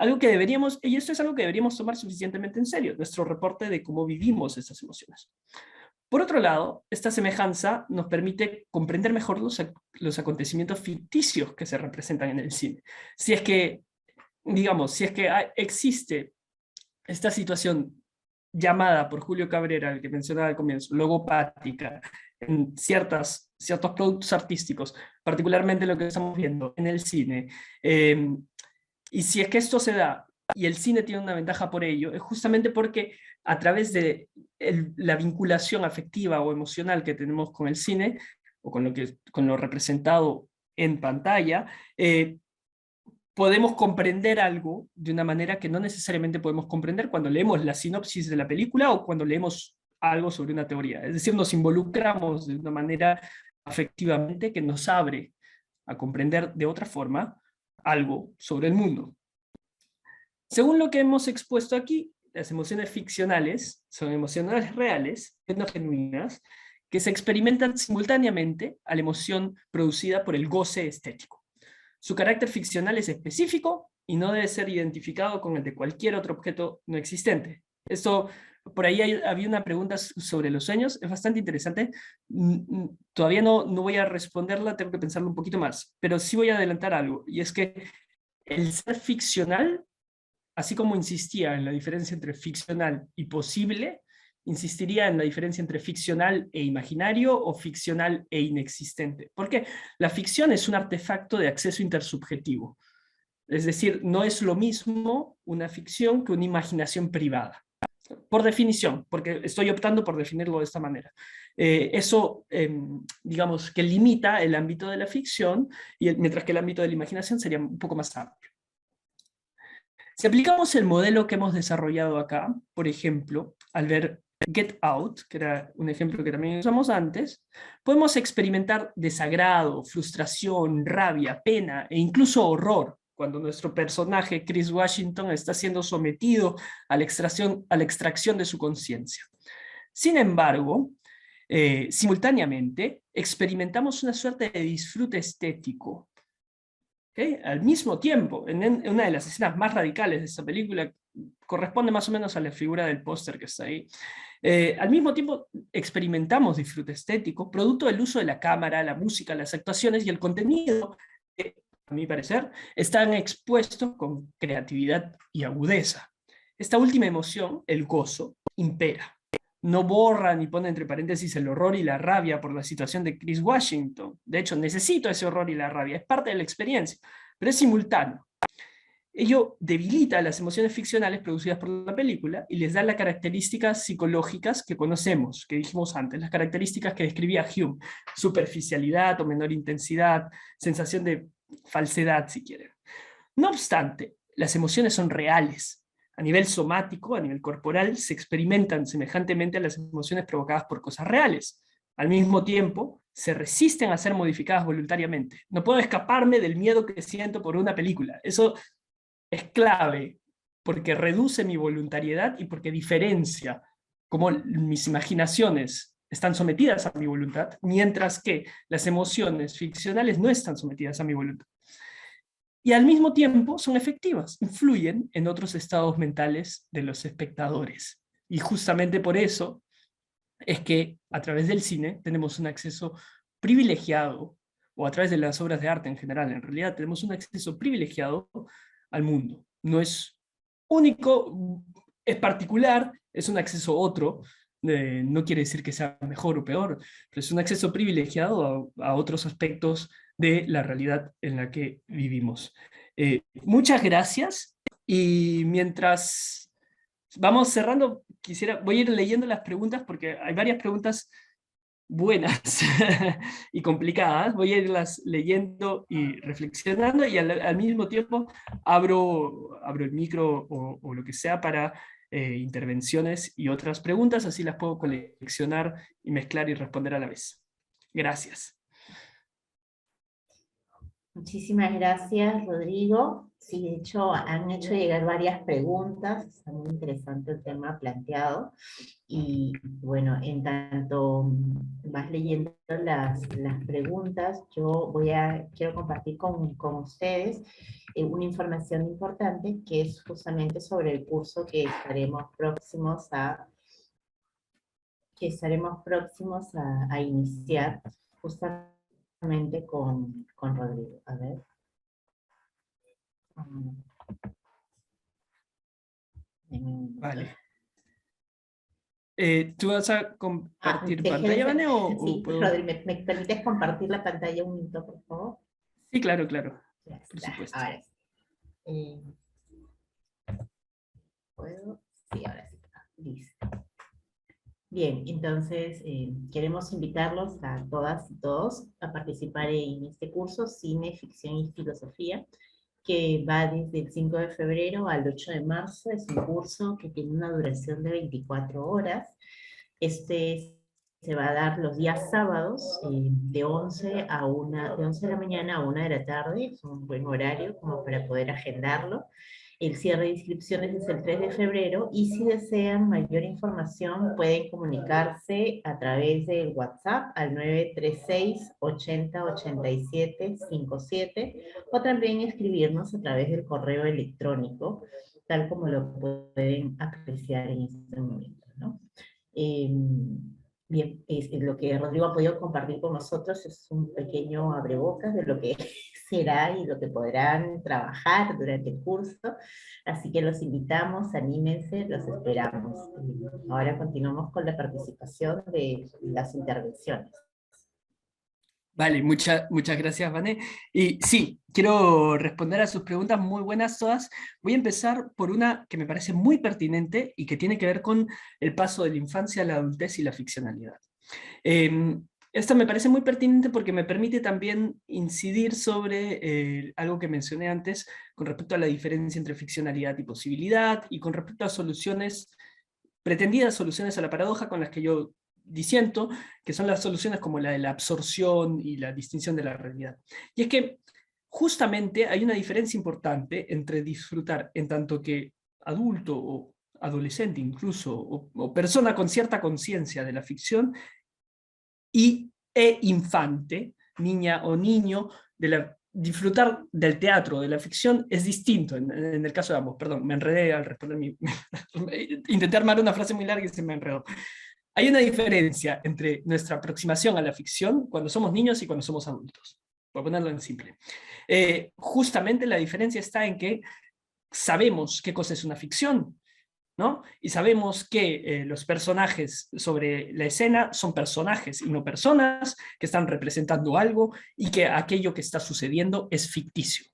Y esto es algo que deberíamos tomar suficientemente en serio, nuestro reporte de cómo vivimos estas emociones. Por otro lado, esta semejanza nos permite comprender mejor los acontecimientos ficticios que se representan en el cine. Si es que existe esta situación llamada por Julio Cabrera, el que mencionaba al comienzo, logopática, en ciertos productos artísticos, particularmente lo que estamos viendo en el cine, y si es que esto se da, y el cine tiene una ventaja por ello, es justamente porque a través de la vinculación afectiva o emocional que tenemos con el cine, o con lo representado en pantalla, podemos comprender algo de una manera que no necesariamente podemos comprender cuando leemos la sinopsis de la película o cuando leemos algo sobre una teoría. Es decir, nos involucramos de una manera afectivamente que nos abre a comprender de otra forma algo sobre el mundo. Según lo que hemos expuesto aquí, las emociones ficcionales son emociones reales, no genuinas, que se experimentan simultáneamente a la emoción producida por el goce estético. Su carácter ficcional es específico y no debe ser identificado con el de cualquier otro objeto no existente. Esto, por ahí había una pregunta sobre los sueños, es bastante interesante. Todavía no voy a responderla, tengo que pensarlo un poquito más, pero sí voy a adelantar algo, y es que el ser ficcional, así como insistía en la diferencia entre ficcional y posible, insistiría en la diferencia entre ficcional e imaginario o ficcional e inexistente. Porque la ficción es un artefacto de acceso intersubjetivo. Es decir, no es lo mismo una ficción que una imaginación privada. Por definición, porque estoy optando por definirlo de esta manera. Digamos, que limita el ámbito de la ficción, mientras que el ámbito de la imaginación sería un poco más amplio. Si aplicamos el modelo que hemos desarrollado acá, por ejemplo, al ver Get Out, que era un ejemplo que también usamos antes, podemos experimentar desagrado, frustración, rabia, pena e incluso horror cuando nuestro personaje, Chris Washington, está siendo sometido a la extracción de su conciencia. Sin embargo, simultáneamente, experimentamos una suerte de disfrute estético. ¿Okay? Al mismo tiempo, en una de las escenas más radicales de esta película, corresponde más o menos a la figura del póster que está ahí, al mismo tiempo experimentamos disfrute estético, producto del uso de la cámara, la música, las actuaciones y el contenido que, a mi parecer, están expuestos con creatividad y agudeza. Esta última emoción, el gozo, impera. No borra ni pone entre paréntesis el horror y la rabia por la situación de Chris Washington. De hecho, necesito ese horror y la rabia, es parte de la experiencia, pero es simultáneo. Ello debilita las emociones ficcionales producidas por la película y les da las características psicológicas que conocemos, que dijimos antes, las características que describía Hume: superficialidad o menor intensidad, sensación de falsedad, si quieren. No obstante, las emociones son reales. A nivel somático, a nivel corporal, se experimentan semejantemente a las emociones provocadas por cosas reales. Al mismo tiempo, se resisten a ser modificadas voluntariamente. No puedo escaparme del miedo que siento por una película. Eso es clave, porque reduce mi voluntariedad y porque diferencia cómo mis imaginaciones están sometidas a mi voluntad, mientras que las emociones ficcionales no están sometidas a mi voluntad. Y al mismo tiempo son efectivas, influyen en otros estados mentales de los espectadores. Y justamente por eso es que a través del cine tenemos un acceso privilegiado, o a través de las obras de arte en general. En realidad tenemos un acceso privilegiado al mundo. No es único, es particular, es un acceso otro, no quiere decir que sea mejor o peor, pero es un acceso privilegiado a otros aspectos de la realidad en la que vivimos. Muchas gracias, y mientras vamos cerrando, voy a ir leyendo las preguntas porque hay varias preguntas buenas y complicadas. Voy a irlas leyendo y reflexionando, y al mismo tiempo abro el micro o lo que sea para intervenciones y otras preguntas, así las puedo coleccionar y mezclar y responder a la vez. Gracias. Muchísimas gracias, Rodrigo. Sí, de hecho, han hecho llegar varias preguntas. Está muy interesante el tema planteado. Y bueno, en tanto vas leyendo las preguntas, yo quiero compartir con ustedes una información importante, que es justamente sobre el curso que estaremos próximos a iniciar, justamente con Rodrigo. A ver. Vale. ¿Tú vas a compartir Dejé de pantalla, hacer. Vane, o Sí, puedo? Rodrigo, ¿me permites compartir la pantalla un minuto, por favor? Sí, claro, claro, Ya por está, supuesto. ahora sí. ¿Puedo? Sí, ahora sí. Listo. Bien, entonces queremos invitarlos a todas y todos a participar en este curso Cine, Ficción y Filosofía, que va desde el 5 de febrero al 8 de marzo. Es un curso que tiene una duración de 24 horas. Este se va a dar los días sábados de 11 de 11 de la mañana a 1 de la tarde. Es un buen horario como para poder agendarlo. El cierre de inscripciones es el 3 de febrero, y si desean mayor información pueden comunicarse a través del WhatsApp al 936 80 87 57, o también escribirnos a través del correo electrónico, tal como lo pueden apreciar en este momento, ¿no? Bien, lo que Rodrigo ha podido compartir con nosotros es un pequeño abrebocas de lo que será y lo que podrán trabajar durante el curso. Así que los invitamos, anímense, los esperamos. Ahora continuamos con la participación de las intervenciones. Vale, muchas gracias, Vané. Y sí, quiero responder a sus preguntas, muy buenas todas. Voy a empezar por una que me parece muy pertinente y que tiene que ver con el paso de la infancia a la adultez y la ficcionalidad. Esta me parece muy pertinente porque me permite también incidir sobre algo que mencioné antes con respecto a la diferencia entre ficcionalidad y posibilidad, y con respecto a pretendidas soluciones a la paradoja con las que yo disiento, que son las soluciones como la de la absorción y la distinción de la realidad. Y es que justamente hay una diferencia importante entre disfrutar en tanto que adulto o adolescente incluso, o persona con cierta conciencia de la ficción, e infante, niña o niño, disfrutar del teatro, de la ficción, es distinto en el caso de ambos. Perdón, me enredé al responder intenté armar una frase muy larga y se me enredó. Hay una diferencia entre nuestra aproximación a la ficción cuando somos niños y cuando somos adultos, por ponerlo en simple. Justamente la diferencia está en que sabemos qué cosa es una ficción, ¿no? Y sabemos que los personajes sobre la escena son personajes y no personas que están representando algo, y que aquello que está sucediendo es ficticio.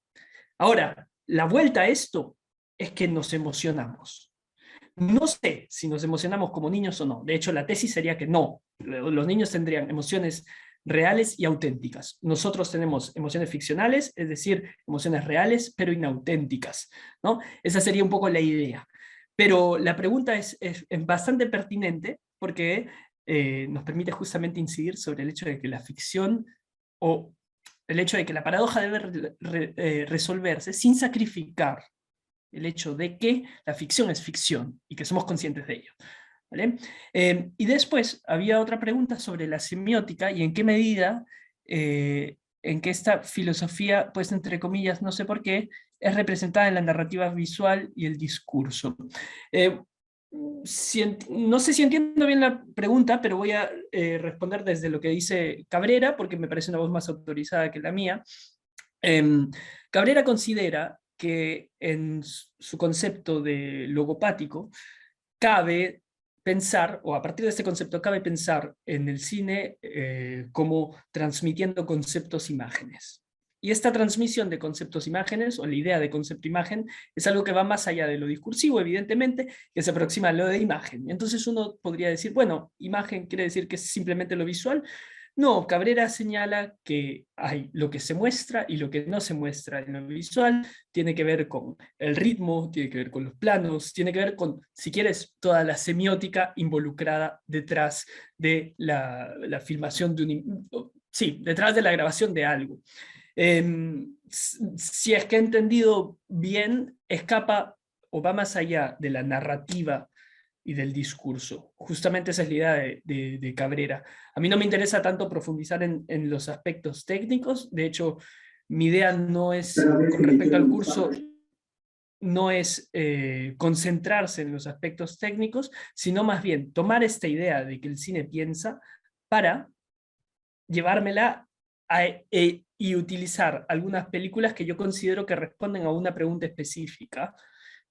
Ahora, la vuelta a esto es que nos emocionamos. No sé si nos emocionamos como niños o no. De hecho, la tesis sería que no. Los niños tendrían emociones reales y auténticas. Nosotros tenemos emociones ficcionales, es decir, emociones reales, pero inauténticas, ¿no? Esa sería un poco la idea. Pero la pregunta es bastante pertinente porque nos permite justamente incidir sobre el hecho de que la ficción, o el hecho de que la paradoja debe resolverse sin sacrificar el hecho de que la ficción es ficción y que somos conscientes de ello. ¿Vale? Y después había otra pregunta sobre la semiótica y en qué medida, en que esta filosofía, pues entre comillas, no sé por qué, es representada en la narrativa visual y el discurso. No sé si entiendo bien la pregunta, pero voy a responder desde lo que dice Cabrera, porque me parece una voz más autorizada que la mía. Em, Cabrera considera que en su concepto de logopático cabe pensar, o a partir de este concepto cabe pensar en el cine como transmitiendo conceptos imágenes. Y esta transmisión de conceptos imágenes, o la idea de concepto-imagen, es algo que va más allá de lo discursivo, evidentemente, que se aproxima a lo de imagen. Entonces uno podría decir, bueno, imagen quiere decir que es simplemente lo visual. No, Cabrera señala que hay lo que se muestra y lo que no se muestra en lo visual, tiene que ver con el ritmo, tiene que ver con los planos, tiene que ver con, si quieres, toda la semiótica involucrada detrás de la filmación de sí, detrás de la grabación de algo. Si es que he entendido bien, escapa o va más allá de la narrativa y del discurso. Justamente esa es la idea de Cabrera. A mí no me interesa tanto profundizar en los aspectos técnicos, de hecho, mi idea no es, con respecto al curso, no es concentrarse en los aspectos técnicos, sino más bien tomar esta idea de que el cine piensa para llevármela y utilizar algunas películas que yo considero que responden a una pregunta específica,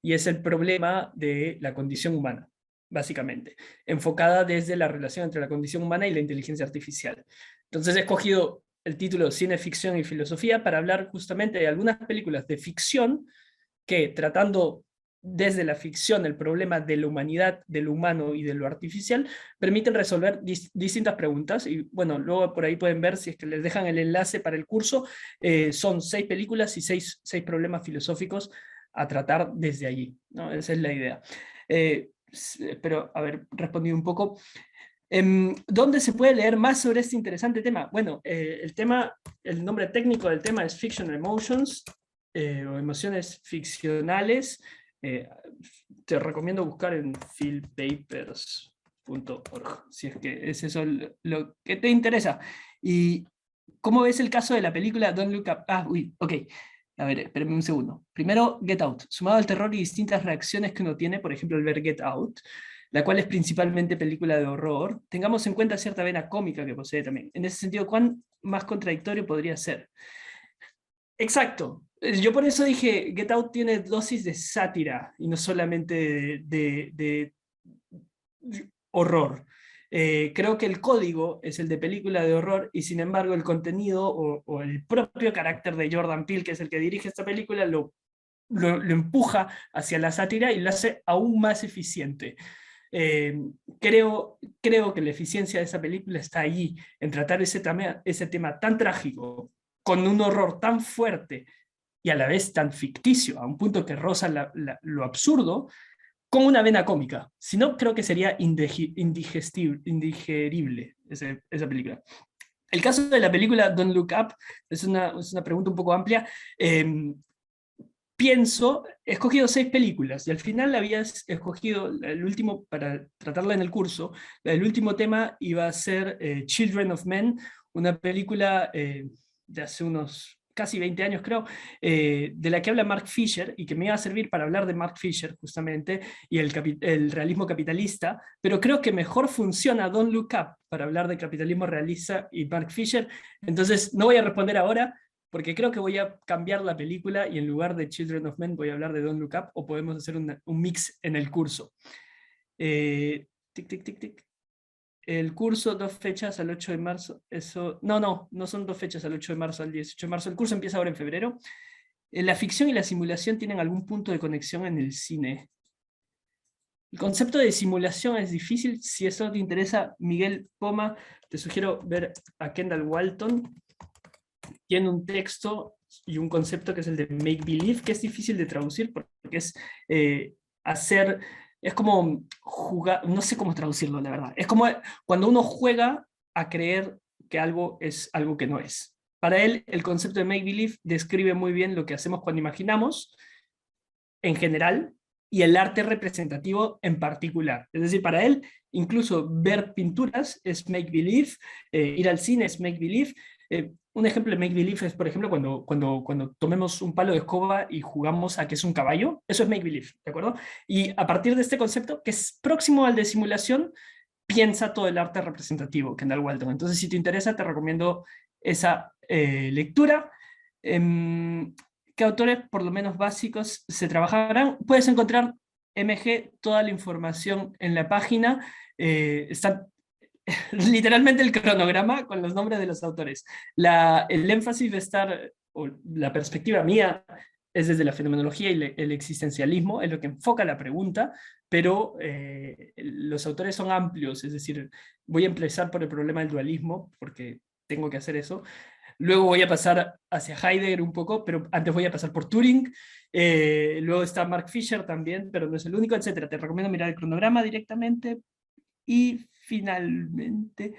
y es el problema de la condición humana, básicamente, enfocada desde la relación entre la condición humana y la inteligencia artificial. Entonces he escogido el título Cine, Ficción y Filosofía para hablar justamente de algunas películas de ficción que, tratando desde la ficción el problema de la humanidad, de lo humano y de lo artificial, permiten resolver distintas preguntas. Y bueno, luego por ahí pueden ver, si es que les dejan el enlace para el curso, son 6 películas y 6 problemas filosóficos a tratar desde allí, ¿no? Esa es la idea. Espero haber respondido un poco. ¿Dónde se puede leer más sobre este interesante tema? Bueno, el nombre técnico del tema es Fictional Emotions, o emociones ficcionales. Te recomiendo buscar en philpapers.org, si es que es eso lo que te interesa. ¿Y cómo ves el caso de la película Don't Look Up? Ok. A ver, espérame un segundo. Primero, Get Out. Sumado al terror y distintas reacciones que uno tiene, por ejemplo, al ver Get Out, la cual es principalmente película de horror, tengamos en cuenta cierta vena cómica que posee también. En ese sentido, ¿cuán más contradictorio podría ser? Exacto. Yo por eso dije, Get Out tiene dosis de sátira y no solamente de horror. Creo que el código es el de película de horror, y sin embargo el contenido o el propio carácter de Jordan Peele, que es el que dirige esta película, lo empuja hacia la sátira y lo hace aún más eficiente. Creo que la eficiencia de esa película está allí, en tratar ese tema tan trágico, con un horror tan fuerte y a la vez tan ficticio, a un punto que roza lo absurdo, con una vena cómica. Si no, creo que sería indigerible esa película. El caso de la película Don't Look Up es una pregunta un poco amplia. He escogido 6 películas, y al final había escogido el último para tratarla en el curso. El último tema iba a ser Children of Men, una película de hace unos casi 20 años creo, de la que habla Mark Fisher, y que me iba a servir para hablar de Mark Fisher justamente, y el realismo capitalista, pero creo que mejor funciona Don't Look Up para hablar de capitalismo realista y Mark Fisher. Entonces no voy a responder ahora, porque creo que voy a cambiar la película, y en lugar de Children of Men voy a hablar de Don't Look Up, o podemos hacer un mix en el curso. Tic, tic, tic, tic. El curso, 2 fechas al 8 de marzo, eso, no son 2 fechas al 8 de marzo al 18 de marzo, el curso empieza ahora en febrero. La ficción y la simulación tienen algún punto de conexión en el cine. El concepto de simulación es difícil. Si eso te interesa, Miguel Poma, te sugiero ver a Kendall Walton. Tiene un texto y un concepto que es el de make believe, que es difícil de traducir porque es es como jugar, no sé cómo traducirlo, la verdad. Es como cuando uno juega a creer que algo es algo que no es. Para él, el concepto de make believe describe muy bien lo que hacemos cuando imaginamos, en general, y el arte representativo en particular. Es decir, para él, incluso ver pinturas es make believe, ir al cine es make believe, Un ejemplo de make believe es, por ejemplo, cuando tomemos un palo de escoba y jugamos a que es un caballo, eso es make believe, ¿de acuerdo? Y a partir de este concepto, que es próximo al de simulación, piensa todo el arte representativo, Kendall Walton. Entonces, si te interesa, te recomiendo esa lectura. ¿Qué autores, por lo menos básicos, se trabajarán? Puedes encontrar MG, toda la información en la página. Está literalmente el cronograma con los nombres de los autores. El énfasis de estar, o la perspectiva mía, es desde la fenomenología y el existencialismo, es lo que enfoca la pregunta, pero los autores son amplios, es decir, voy a empezar por el problema del dualismo, porque tengo que hacer eso. Luego voy a pasar hacia Heidegger un poco, pero antes voy a pasar por Turing. Luego está Mark Fisher también, pero no es el único, etcétera. Te recomiendo mirar el cronograma directamente. Y finalmente,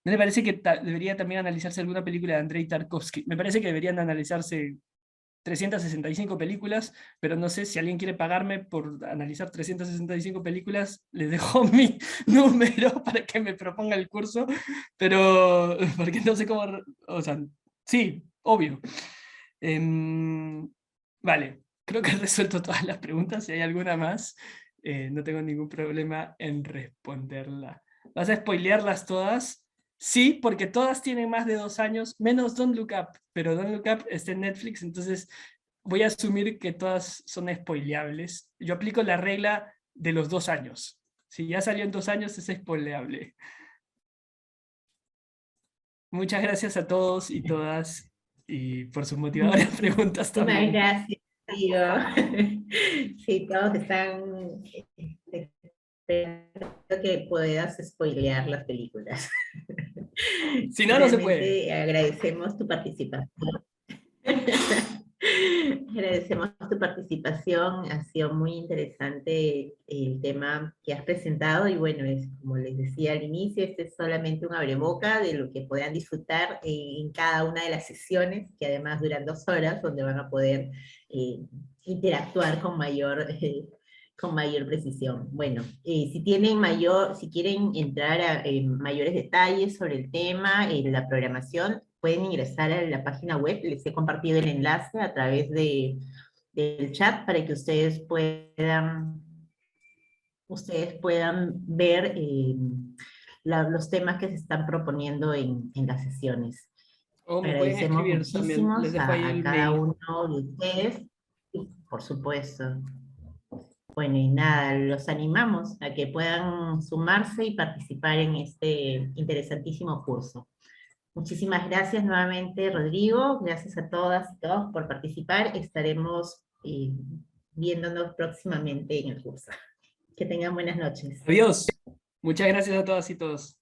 ¿no le parece que debería también analizarse alguna película de Andrei Tarkovsky? Me parece que deberían analizarse 365 películas, pero no sé si alguien quiere pagarme por analizar 365 películas, les dejo mi número para que me proponga el curso, pero porque no sé cómo, o sea, sí, obvio. Vale, creo que he resuelto todas las preguntas. Si hay alguna más, no tengo ningún problema en responderla. ¿Vas a spoilearlas todas? Sí, porque todas tienen más de 2 años, menos Don't Look Up, pero Don't Look Up está en Netflix, entonces voy a asumir que todas son spoileables. Yo aplico la regla de los 2 años. Si ya salió en 2 años, es spoileable. Muchas gracias a todos y todas y por sus motivadoras preguntas Muchísimas también. gracias, tío. Sí, todos están esperando que puedas spoilear las películas. Si no, no se puede. Realmente agradecemos tu participación. Agradecemos tu participación, ha sido muy interesante el tema que has presentado y bueno, es como les decía al inicio, este es solamente un abreboca de lo que podrán disfrutar en cada una de las sesiones, que además duran 2 horas, donde van a poder interactuar con mayor precisión. Bueno, si quieren entrar en mayores detalles sobre el tema, la programación, pueden ingresar a la página web, les he compartido el enlace a través del chat para que ustedes puedan ver los temas que se están proponiendo en las sesiones. O me pueden Agradecemos escribir también, muchísimo les dejo ahí a el cada mail. uno de ustedes, y por supuesto. Bueno, y nada, los animamos a que puedan sumarse y participar en este interesantísimo curso. Muchísimas gracias nuevamente, Rodrigo. Gracias a todas y todos por participar. Estaremos viéndonos próximamente en el curso. Que tengan buenas noches. Adiós. Muchas gracias a todas y todos.